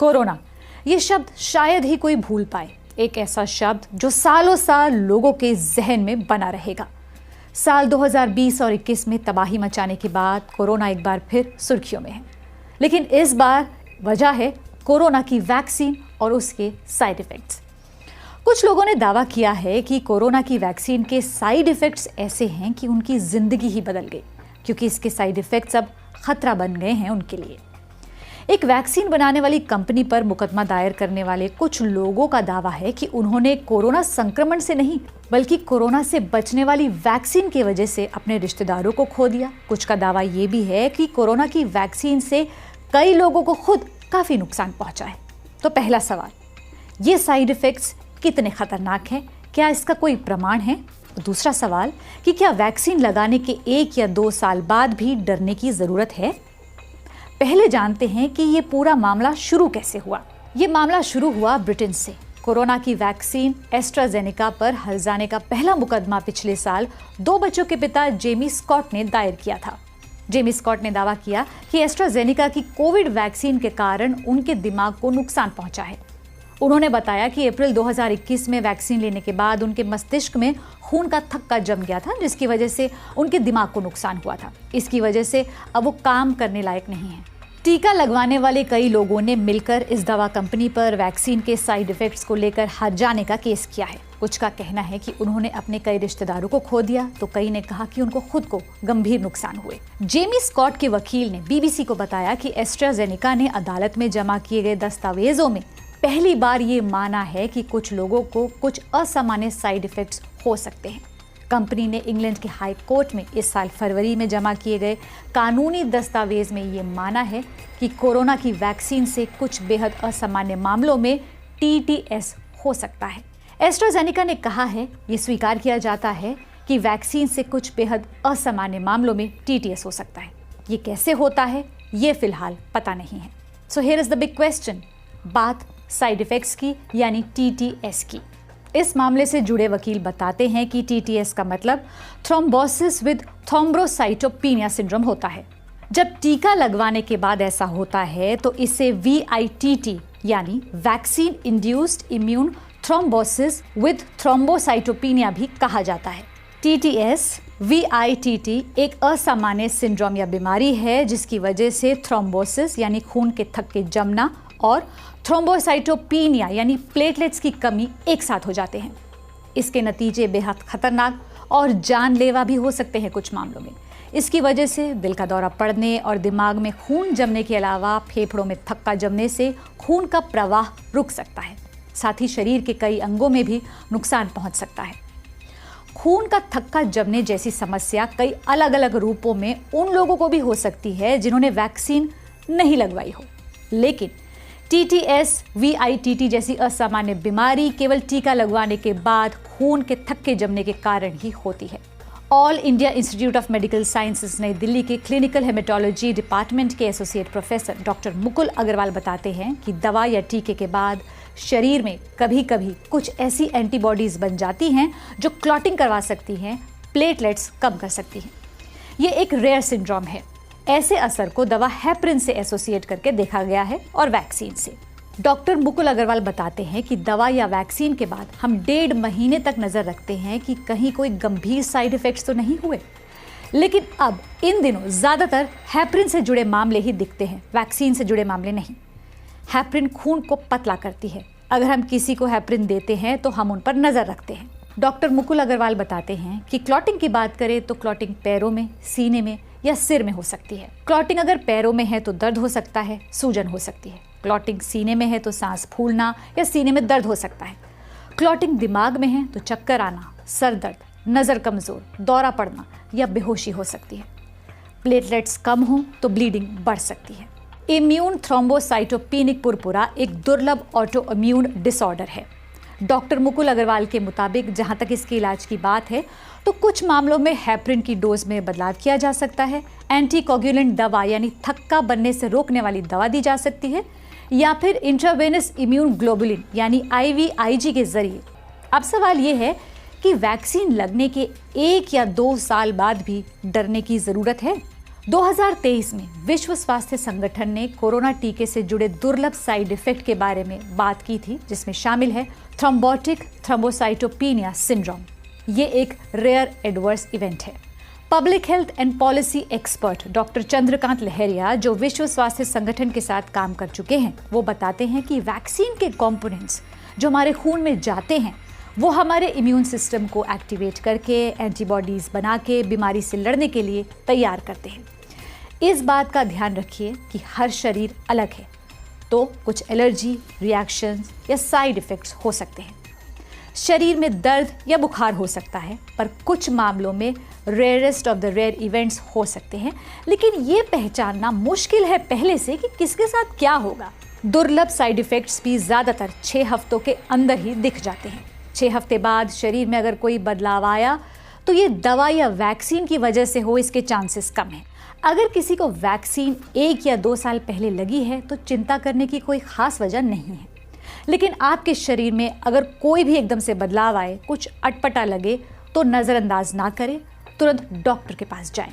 Corona, ये शब्द शायद ही कोई भूल पाए। एक ऐसा शब्द जो सालों साल लोगों के जहन में बना रहेगा। साल 2020 और 21 में तबाही मचाने के बाद कोरोना एक बार फिर सुर्खियों में है, लेकिन इस बार वजह है कोरोना की वैक्सीन और उसके साइड इफेक्ट्स। कुछ लोगों ने दावा किया है कि कोरोना की वैक्सीन के साइड इफेक्ट्स ऐसे हैं कि उनकी जिंदगी ही बदल गई, क्योंकि इसके साइड इफेक्ट्स अब खतरा बन गए हैं उनके लिए। एक वैक्सीन बनाने वाली कंपनी पर मुकदमा दायर करने वाले कुछ लोगों का दावा है कि उन्होंने कोरोना संक्रमण से नहीं, बल्कि कोरोना से बचने वाली वैक्सीन की वजह से अपने रिश्तेदारों को खो दिया। कुछ का दावा यह भी है कि कोरोना की वैक्सीन से कई लोगों को खुद काफी नुकसान पहुंचा है। तो पहला सवाल, ये साइड इफेक्ट्स कितने खतरनाक हैं? क्या इसका कोई प्रमाण है? दूसरा सवाल कि क्या वैक्सीन लगाने के 1 या 2 साल बाद भी डरने की जरूरत है? पहले जानते हैं कि ये पूरा मामला शुरू कैसे हुआ। ये मामला शुरू हुआ ब्रिटेन से। कोरोना की वैक्सीन एस्ट्राजेनेका पर हर्जाने का पहला मुकदमा पिछले साल 2 बच्चों के पिता जेमी स्कॉट ने दायर किया था। जेमी स्कॉट ने दावा किया कि एस्ट्राजेनेका की कोविड वैक्सीन के कारण उनके दिमाग को नुकसान पहुंचा है। उन्होंने बताया कि अप्रैल 2021 में वैक्सीन लेने के बाद उनके मस्तिष्क में खून का थक्का जम गया था, जिसकी वजह से उनके दिमाग को नुकसान हुआ था। इसकी वजह से अब वो काम करने लायक नहीं है। टीका लगवाने वाले कई लोगों ने मिलकर इस दवा कंपनी पर वैक्सीन के साइड इफेक्ट्स को लेकर हर्जाने का केस किया है। कुछ का कहना है कि उन्होंने अपने कई रिश्तेदारों को खो दिया, तो कई ने कहा कि उनको खुद को गंभीर नुकसान हुए। जेमी स्कॉट के वकील ने बीबीसी को बताया कि एस्ट्राजेनेका ने अदालत में जमा किए गए दस्तावेजों में पहली बार ये माना है कि कुछ लोगों को कुछ असामान्य साइड इफेक्ट्स हो सकते हैं। कंपनी ने इंग्लैंड के हाई कोर्ट में इस साल फरवरी में जमा किए गए कानूनी दस्तावेज में ये माना है कि कोरोना की वैक्सीन से कुछ बेहद असामान्य मामलों में टीटीएस हो सकता है। एस्ट्राजेनेका ने कहा है, ये स्वीकार किया जाता है कि वैक्सीन से कुछ बेहद असामान्य मामलों में टीटीएस हो सकता है। ये कैसे होता है, ये फिलहाल पता नहीं है। So here is the big question, बात साइड इफेक्ट्स की यानी टीटीएस की। इस मामले से जुड़े वकील बताते हैं कि टीटीएस का मतलब थ्रोम्बोसिस विद थ्रोम्बोसाइटोपेनिया सिंड्रोम होता है। जब टीका लगवाने के बाद ऐसा होता है तो इसे VITT यानी vaccine induced immune thrombosis with thrombocytopenia भी कहा जाता है। TTS VITT एक असामान्य सिंड्रोम या बीमारी है जिसकी वजह से थ्रोम्बोसिस यानी खून के थक्के जमना और थ्रोम्बोसाइटोपेनिया यानी प्लेटलेट्स की कमी एक साथ हो जाते हैं। इसके नतीजे बेहद खतरनाक और जानलेवा भी हो सकते हैं कुछ मामलों में। इसकी वजह से दिल का दौरा पड़ने और दिमाग में खून जमने के अलावा फेफड़ों में थक्का जमने से खून का प्रवाह रुक सकता है। साथ ही शरीर के कई अंगों में भी नुकसान पहुंच सकता है। खून का थक्का जमने जैसी समस्या कई अलग अलग रूपों में उन लोगों को भी हो सकती है जिन्होंने वैक्सीन नहीं लगवाई हो, लेकिन TTS VITT जैसी असामान्य बीमारी केवल टीका लगवाने के बाद खून के थक्के जमने के कारण ही होती है। All India Institute of Medical Sciences नई दिल्ली के क्लिनिकल हेमेटोलॉजी डिपार्टमेंट के associate professor doctor Mukul Agarwal बताते हैं कि दवा या टीके के बाद शरीर में कभी कभी कुछ ऐसी एंटीबॉडीज बन जाती हैं जो क्लॉटिंग करवा सकती हैं, प्लेटलेट्स कम कर सकती हैं। ये एक रेयर सिंड्रोम है। ऐसे असर को दवा हेपरिन से एसोसिएट करके देखा गया है और वैक्सीन से। डॉक्टर मुकुल अग्रवाल बताते हैं कि दवा या वैक्सीन के बाद हम 1.5 महीने तक नजर रखते हैं कि कहीं कोई गंभीर साइड इफेक्ट्स तो नहीं हुए, लेकिन अब इन दिनों ज्यादातर हेपरिन से जुड़े मामले ही दिखते हैं, वैक्सीन से जुड़े मामले नहीं। हेपरिन खून को पतला करती है। अगर हम किसी को हेपरिन देते हैं तो हम उन पर नजर रखते हैं। डॉक्टर मुकुल अग्रवाल बताते हैं कि क्लॉटिंग की बात करें तो क्लॉटिंग पैरों में, सीने में या सिर में हो सकती है। क्लॉटिंग अगर पैरों में है तो दर्द हो सकता है, सूजन हो सकती है। क्लॉटिंग सीने में है तो सांस फूलना या सीने में दर्द हो सकता है। क्लॉटिंग दिमाग में है तो चक्कर आना, सर दर्द, नजर कमजोर, दौरा पड़ना या बेहोशी हो सकती है। प्लेटलेट्स कम हो तो ब्लीडिंग बढ़ सकती है। इम्यून थ्रोम्बोसाइटोपेनिक पुरपुरा एक दुर्लभ ऑटो इम्यून डिसऑर्डर है। डॉक्टर मुकुल अग्रवाल के मुताबिक जहां तक इसके इलाज की बात है तो कुछ मामलों में हेपरिन की डोज में बदलाव किया जा सकता है, एंटीकोगुलेंट दवा यानी थक्का बनने से रोकने वाली दवा दी जा सकती है, या फिर इंट्रावेनस इम्यून ग्लोबुलिन यानी IVIG के जरिए। अब सवाल ये है कि वैक्सीन लगने के 1 या 2 साल बाद भी डरने की जरूरत है? 2023 में विश्व स्वास्थ्य संगठन ने कोरोना टीके से जुड़े दुर्लभ साइड इफेक्ट के बारे में बात की थी, जिसमें शामिल है थ्रोम्बोटिक थ्रोम्बोसाइटोपेनिया सिंड्रोम। ये एक रेयर एडवर्स इवेंट है। Public health and policy expert doctor Chandrakant Lahariya, जो विश्व स्वास्थ्य संगठन के साथ काम कर चुके हैं, वो बताते हैं कि वैक्सीन के कंपोनेंट्स जो हमारे खून में जाते हैं वो हमारे इम्यून सिस्टम को एक्टिवेट करके एंटीबॉडीज बना के बीमारी से लड़ने के लिए तैयार करते हैं। इस बात का ध्यान रखिए कि हर शरीर अलग है, तो कुछ एलर्जी रिएक्शंस या साइड इफेक्ट्स हो सकते हैं। शरीर में दर्द या बुखार हो सकता है, पर कुछ मामलों में rarest of the rare events हो सकते हैं, लेकिन ये पहचानना मुश्किल है पहले से कि किसके साथ क्या होगा। दुर्लभ साइड इफेक्ट्स भी ज़्यादातर 6 हफ्तों के अंदर ही दिख जाते हैं। 6 हफ्ते बाद शरीर में अगर कोई बदलाव आया तो ये दवा या वैक्सीन की वजह से हो, इसके चांसेस कम हैं। अगर किसी को वैक्सीन 1 या 2 साल पहले लगी है तो चिंता करने की कोई खास वजह नहीं है, लेकिन आपके शरीर में अगर कोई भी एकदम से बदलाव आए, कुछ अटपटा लगे, तो नज़रअंदाज ना करें, तुरंत डॉक्टर के पास जाएं।